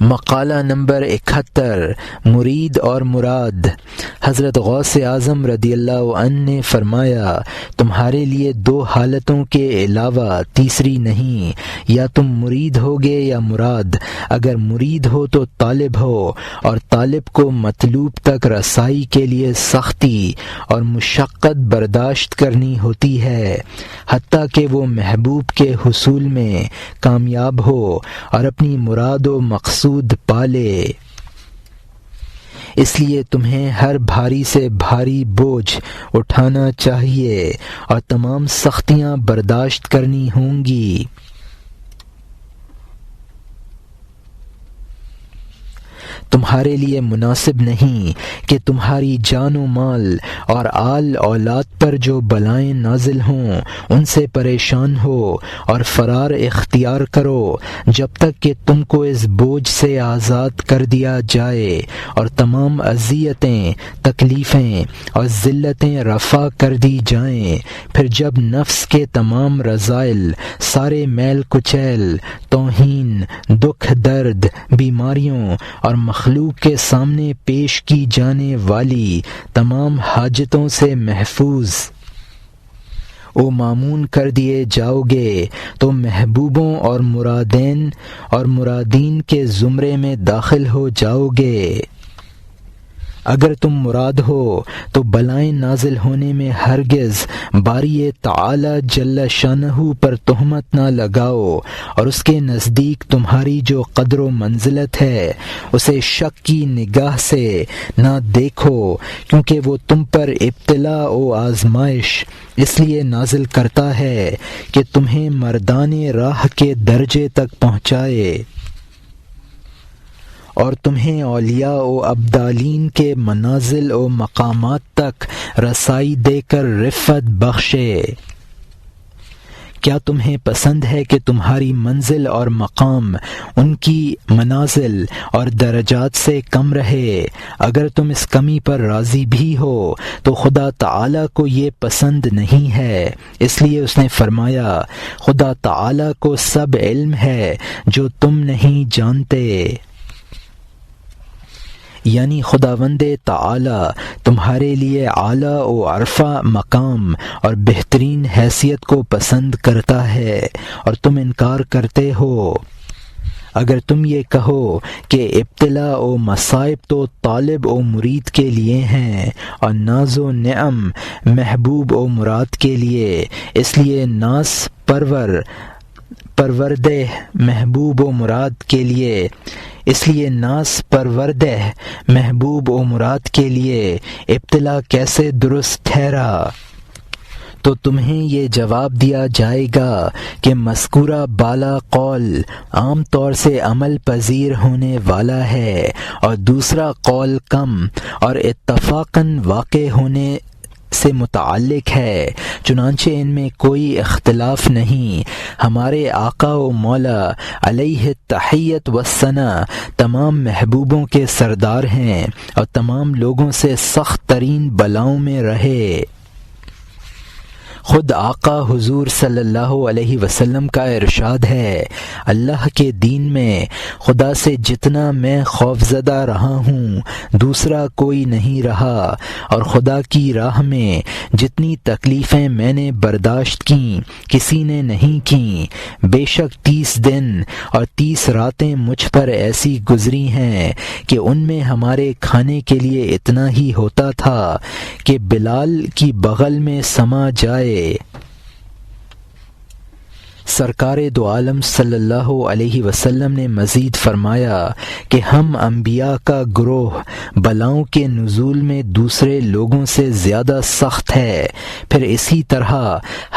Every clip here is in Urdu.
مقالہ نمبر 71 مرید اور مراد۔ حضرت غوث اعظم رضی اللہ عنہ نے فرمایا، تمہارے لیے دو حالتوں کے علاوہ تیسری نہیں، یا تم مرید ہوگے یا مراد۔ اگر مرید ہو تو طالب ہو، اور طالب کو مطلوب تک رسائی کے لیے سختی اور مشقت برداشت کرنی ہوتی ہے، حتیٰ کہ وہ محبوب کے حصول میں کامیاب ہو اور اپنی مراد و مقصود پالے۔ اس لیے تمہیں ہر بھاری سے بھاری بوجھ اٹھانا چاہیے اور تمام سختیاں برداشت کرنی ہوں گی۔ تمہارے لیے مناسب نہیں کہ تمہاری جان و مال اور آل اولاد پر جو بلائیں نازل ہوں ان سے پریشان ہو اور فرار اختیار کرو، جب تک کہ تم کو اس بوجھ سے آزاد کر دیا جائے اور تمام اذیتیں، تکلیفیں اور ذلتیں رفع کر دی جائیں۔ پھر جب نفس کے تمام رذائل، سارے میل کچیل، توہین، دکھ، درد، بیماریوں اور مخلوق کے سامنے پیش کی جانے والی تمام حاجتوں سے محفوظ و مامون کر دیے جاؤ گے تو محبوبوں اور مرادین اور مرادین کے زمرے میں داخل ہو جاؤ گے۔ اگر تم مراد ہو تو بلائیں نازل ہونے میں ہرگز باری تعالی جل شانہ پر تہمت نہ لگاؤ، اور اس کے نزدیک تمہاری جو قدر و منزلت ہے اسے شک کی نگاہ سے نہ دیکھو، کیونکہ وہ تم پر ابتلاء و آزمائش اس لیے نازل کرتا ہے کہ تمہیں مردان راہ کے درجے تک پہنچائے اور تمہیں اولیاء و ابدالین کے منازل و مقامات تک رسائی دے کر رفعت بخشے۔ کیا تمہیں پسند ہے کہ تمہاری منزل اور مقام ان کی منازل اور درجات سے کم رہے؟ اگر تم اس کمی پر راضی بھی ہو تو خدا تعالی کو یہ پسند نہیں ہے، اس لیے اس نے فرمایا، خدا تعالی کو سب علم ہے جو تم نہیں جانتے۔ یعنی خداوند تعالی تمہارے لیے اعلیٰ و عرفہ مقام اور بہترین حیثیت کو پسند کرتا ہے اور تم انکار کرتے ہو۔ اگر تم یہ کہو کہ ابتلاء و مصائب تو طالب و مرید کے لیے ہیں اور ناز و نعم محبوب و مراد کے لیے، اس لیے ناز پروردہ محبوب و مراد کے لیے، اس لیے ناز پروردہ محبوب و مراد کے لیے ابتلا کیسے درست ٹھہرا؟ تو تمہیں یہ جواب دیا جائے گا کہ مذکورہ بالا قول عام طور سے عمل پذیر ہونے والا ہے، اور دوسرا قول کم اور اتفاقاً واقع ہونے سے متعلق ہے، چنانچہ ان میں کوئی اختلاف نہیں۔ ہمارے آقا و مولا علیہ التحیت والثناء تمام محبوبوں کے سردار ہیں اور تمام لوگوں سے سخت ترین بلاؤں میں رہے۔ خود آقا حضور صلی اللہ علیہ وسلم کا ارشاد ہے، اللہ کے دین میں خدا سے جتنا میں خوفزدہ رہا ہوں دوسرا کوئی نہیں رہا، اور خدا کی راہ میں جتنی تکلیفیں میں نے برداشت کیں کسی نے نہیں کیں۔ بے شک 30 دن اور 30 راتیں مجھ پر ایسی گزری ہیں کہ ان میں ہمارے کھانے کے لیے اتنا ہی ہوتا تھا کہ بلال کی بغل میں سما جائے۔ سرکار دو عالم صلی اللہ علیہ وسلم نے مزید فرمایا کہ ہم انبیاء کا گروہ بلاؤں کے نزول میں دوسرے لوگوں سے زیادہ سخت ہے، پھر اسی طرح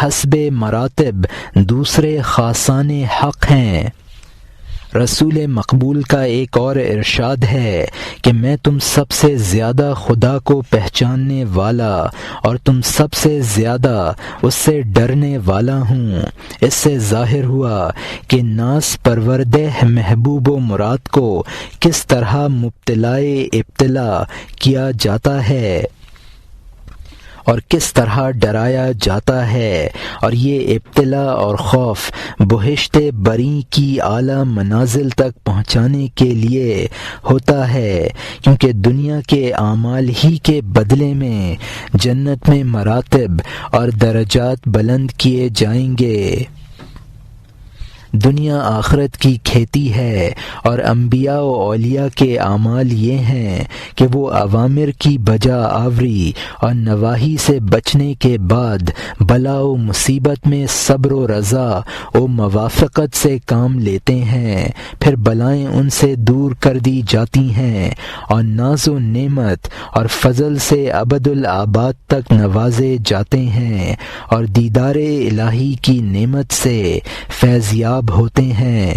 حسب مراتب دوسرے خاصان حق ہیں۔ رسول مقبول کا ایک اور ارشاد ہے کہ میں تم سب سے زیادہ خدا کو پہچاننے والا اور تم سب سے زیادہ اس سے ڈرنے والا ہوں۔ اس سے ظاہر ہوا کہ ناز پروردہ محبوب و مراد کو کس طرح مبتلائے ابتلا کیا جاتا ہے، اور کس طرح ڈرایا جاتا ہے، اور یہ ابتلا اور خوف بہشت بری کی اعلیٰ منازل تک پہنچانے کے لیے ہوتا ہے، کیونکہ دنیا کے اعمال ہی کے بدلے میں جنت میں مراتب اور درجات بلند کیے جائیں گے۔ دنیا آخرت کی کھیتی ہے، اور انبیاء و اولیاء کے اعمال یہ ہیں کہ وہ اوامر کی بجا آوری اور نواہی سے بچنے کے بعد بلا و مصیبت میں صبر و رضا و موافقت سے کام لیتے ہیں، پھر بلائیں ان سے دور کر دی جاتی ہیں اور ناز و نعمت اور فضل سے ابد الآباد تک نوازے جاتے ہیں، اور دیدار الہی کی نعمت سے فیض یاب ہوتے ہیں۔